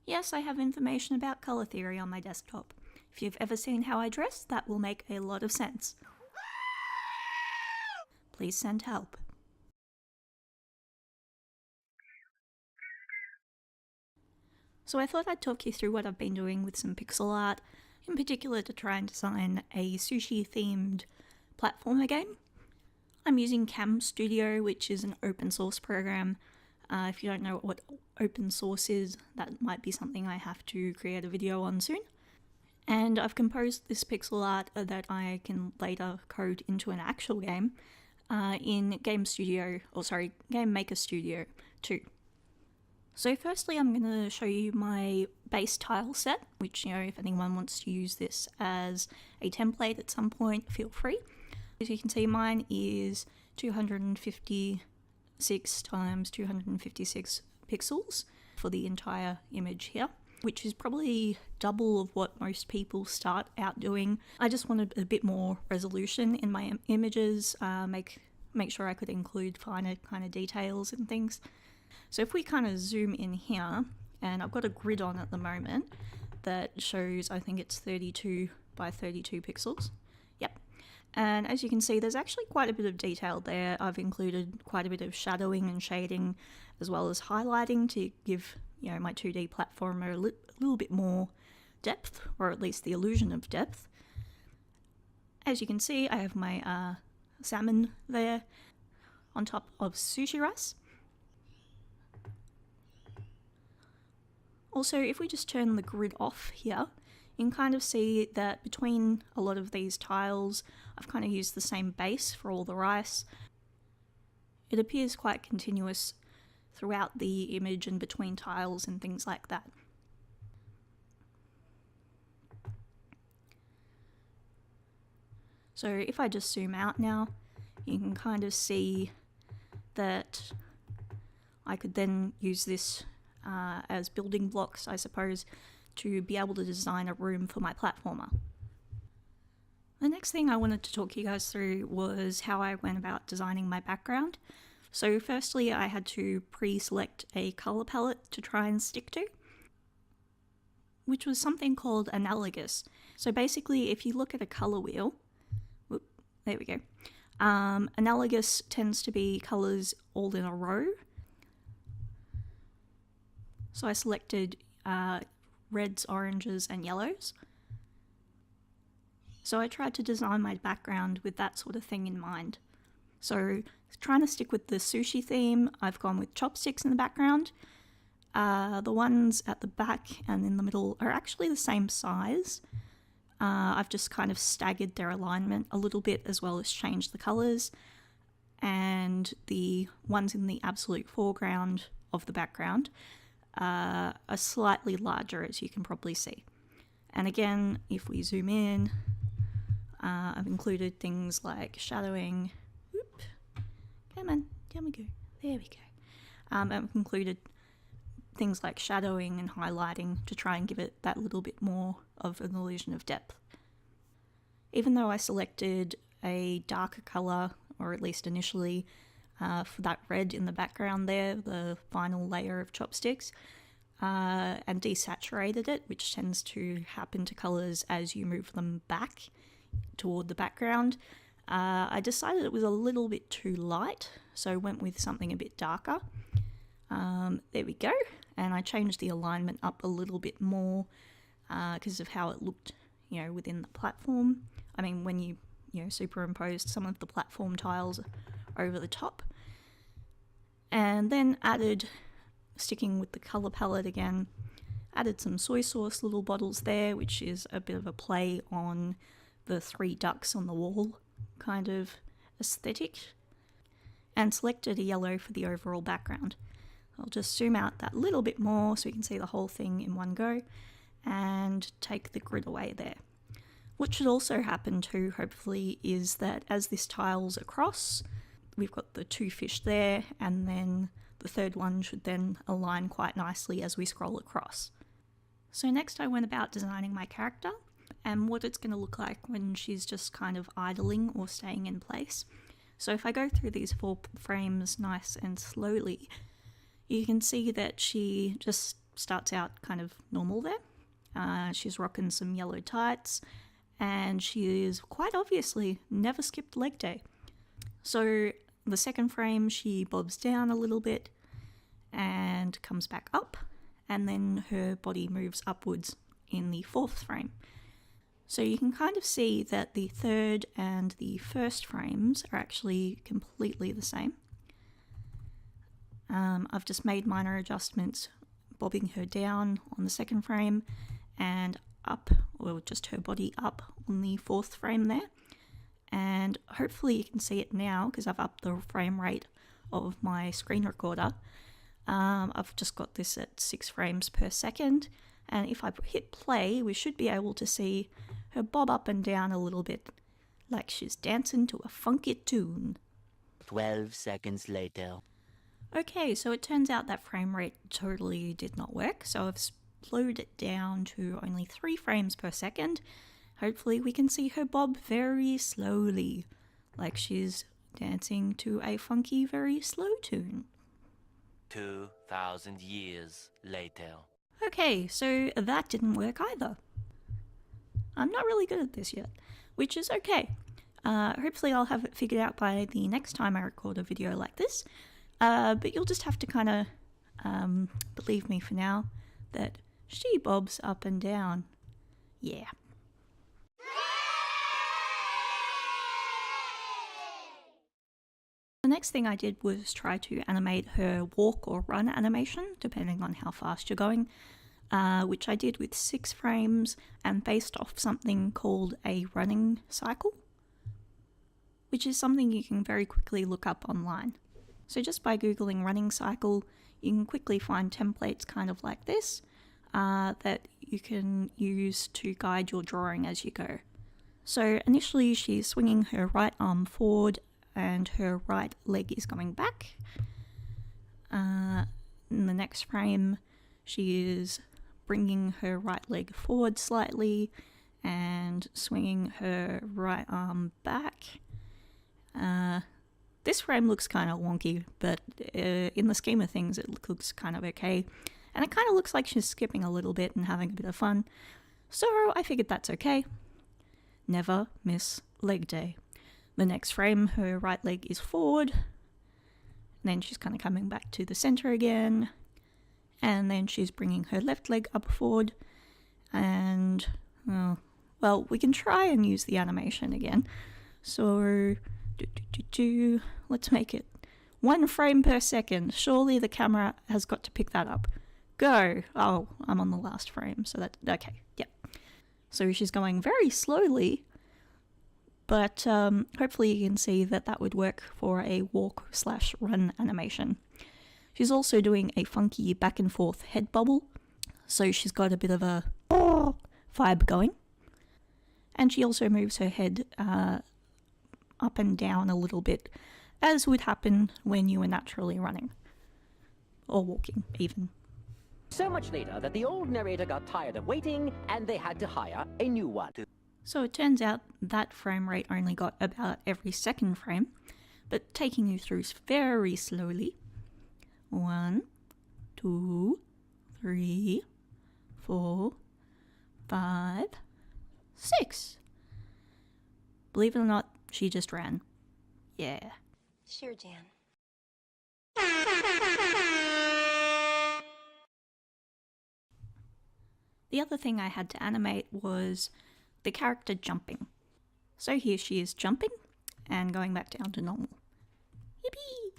Yes, I have information about color theory on my desktop. If you've ever seen how I dress, that will make a lot of sense. Please send help. So I thought I'd talk you through what I've been doing with some pixel art, in particular to try and design a sushi themed platformer game. I'm using CamStudio, which is an open source program. If you don't know what open source is, that might be something I have to create a video on soon. And I've composed this pixel art that I can later code into an actual game in GameMaker Studio 2. So firstly, I'm going to show you my base tile set, which, if anyone wants to use this as a template at some point, feel free. As you can see, mine is 256 times 256 pixels for the entire image here, which is probably double of what most people start out doing. I just wanted a bit more resolution in my images, make sure I could include finer kind of details and things. So if we kind of zoom in here, and I've got a grid on at the moment that shows, I think it's 32 by 32 pixels. Yep. And as you can see, there's actually quite a bit of detail there. I've included quite a bit of shadowing and shading, as well as highlighting to give, my 2D platformer a little bit more depth, or at least the illusion of depth. As you can see, I have my salmon there on top of sushi rice. Also, if we just turn the grid off here, you can kind of see that between a lot of these tiles, I've kind of used the same base for all the rice. It appears quite continuous throughout the image and between tiles and things like that. So if I just zoom out now, you can kind of see that I could then use this as building blocks, I suppose, to be able to design a room for my platformer. The next thing I wanted to talk you guys through was how I went about designing my background. So firstly, I had to pre-select a color palette to try and stick to, which was something called analogous. So basically, if you look at a color wheel, there we go, analogous tends to be colors all in a row. So I selected reds, oranges, and yellows. So I tried to design my background with that sort of thing in mind. So trying to stick with the sushi theme, I've gone with chopsticks in the background. The ones at the back and in the middle are actually the same size. I've just kind of staggered their alignment a little bit, as well as changed the colors. And the ones in the absolute foreground of the background are slightly larger, as you can probably see. And again, if we zoom in, I've included things like shadowing. Whoop, come on, down we go. There we go. I've included things like shadowing and highlighting to try and give it that little bit more of an illusion of depth. Even though I selected a darker color, or at least initially, for that red in the background there, the final layer of chopsticks, and desaturated it, which tends to happen to colors as you move them back toward the background, I decided it was a little bit too light, so went with something a bit darker. There we go, and I changed the alignment up a little bit more because of how it looked, within the platform. I mean, when you superimposed some of the platform tiles over the top. And then sticking with the color palette again, added some soy sauce little bottles there, which is a bit of a play on the 3 ducks on the wall kind of aesthetic, and selected a yellow for the overall background. I'll just zoom out that little bit more so you can see the whole thing in one go, and take the grid away there. What should also happen too, hopefully, is that as this tiles across, we've got the 2 fish there, and then the third one should then align quite nicely as we scroll across. So next I went about designing my character and what it's going to look like when she's just kind of idling or staying in place. So if I go through these 4 frames nice and slowly, you can see that she just starts out kind of normal there. She's rocking some yellow tights, and she is quite obviously never skipped leg day. So the second frame, she bobs down a little bit and comes back up, and then her body moves upwards in the fourth frame. So you can kind of see that the third and the first frames are actually completely the same. I've just made minor adjustments, bobbing her down on the second frame and up, or just her body up on the fourth frame there. And hopefully you can see it now because I've upped the frame rate of my screen recorder. I've just got this at 6 frames per second, and if I hit play, we should be able to see her bob up and down a little bit, like she's dancing to a funky tune. 12 seconds later. Okay, so it turns out that frame rate totally did not work, so I've slowed it down to only 3 frames per second. Hopefully we can see her bob very slowly, like she's dancing to a funky, very slow tune. 2,000 years later. Okay, so that didn't work either. I'm not really good at this yet, which is okay. Hopefully I'll have it figured out by the next time I record a video like this. But you'll just have to kind of believe me for now that she bobs up and down. Yeah. The next thing I did was try to animate her walk or run animation, depending on how fast you're going, which I did with 6 frames and based off something called a running cycle, which is something you can very quickly look up online. So just by googling running cycle, you can quickly find templates kind of like this that you can use to guide your drawing as you go. So initially she's swinging her right arm forward and her right leg is going back. In the next frame, she is bringing her right leg forward slightly and swinging her right arm back. This frame looks kind of wonky, but in the scheme of things it looks kind of okay. And it kind of looks like she's skipping a little bit and having a bit of fun. So I figured that's okay. Never miss leg day. The next frame, her right leg is forward. And then she's kind of coming back to the center again. And then she's bringing her left leg up forward. And, well, we can try and use the animation again. So, let's make it 1 frame per second. Surely the camera has got to pick that up. Go! Oh, I'm on the last frame, so that, okay, yep. So she's going very slowly, but hopefully you can see that that would work for a walk/run animation. She's also doing a funky back and forth head bubble, so she's got a bit of a vibe going. And she also moves her head up and down a little bit, as would happen when you were naturally running. Or walking, even. So much later that the old narrator got tired of waiting and they had to hire a new one. So it turns out that frame rate only got about every second frame, but taking you through very slowly. 1, 2, 3, 4, 5, 6. Believe it or not, she just ran. Yeah. Sure, Jan. The other thing I had to animate was the character jumping. So here she is jumping and going back down to normal. Yippee!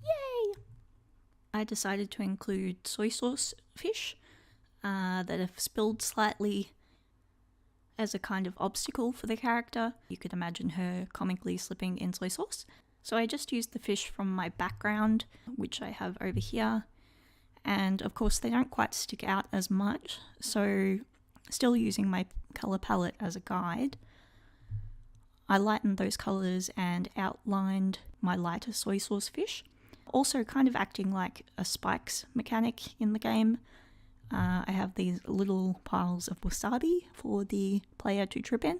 Yay! I decided to include soy sauce fish that have spilled slightly as a kind of obstacle for the character. You could imagine her comically slipping in soy sauce. So I just used the fish from my background, which I have over here. And of course they don't quite stick out as much, so still using my colour palette as a guide, I lightened those colours and outlined my lighter soy sauce fish. Also kind of acting like a spikes mechanic in the game. I have these little piles of wasabi for the player to trip in.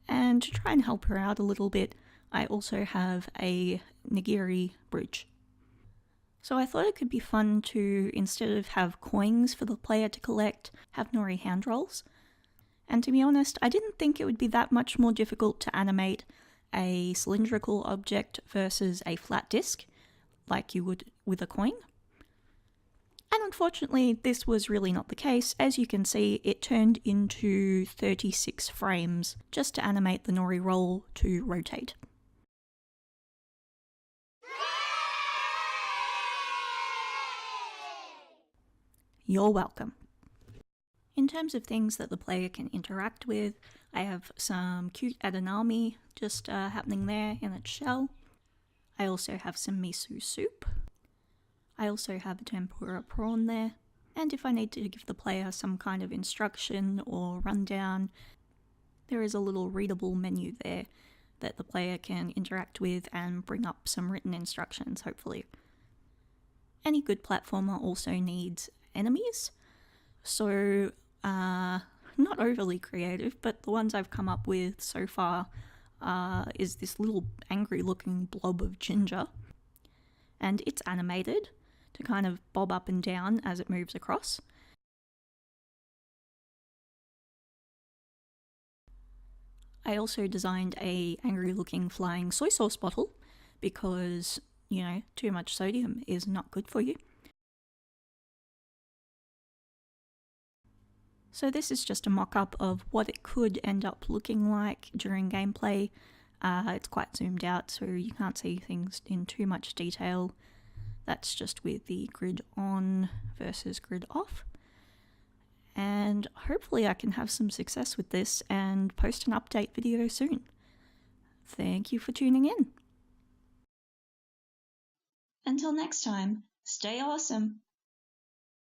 And to try and help her out a little bit, I also have a nigiri bridge. So I thought it could be fun to, instead of have coins for the player to collect, have nori hand rolls. And to be honest, I didn't think it would be that much more difficult to animate a cylindrical object versus a flat disk, like you would with a coin. And unfortunately, this was really not the case. As you can see, it turned into 36 frames just to animate the nori roll to rotate. You're welcome. In terms of things that the player can interact with, I have some cute edamame just happening there in its shell. I also have some miso soup. I also have a tempura prawn there. And if I need to give the player some kind of instruction or rundown, there is a little readable menu there that the player can interact with and bring up some written instructions, hopefully. Any good platformer also needs enemies, so not overly creative, but the ones I've come up with so far is this little angry looking blob of ginger, and it's animated to kind of bob up and down as it moves across. I also designed a angry looking flying soy sauce bottle because, you know, too much sodium is not good for you. So this is just a mock-up of what it could end up looking like during gameplay. It's quite zoomed out, so you can't see things in too much detail. That's just with the grid on versus grid off. And hopefully I can have some success with this and post an update video soon. Thank you for tuning in. Until next time, stay awesome.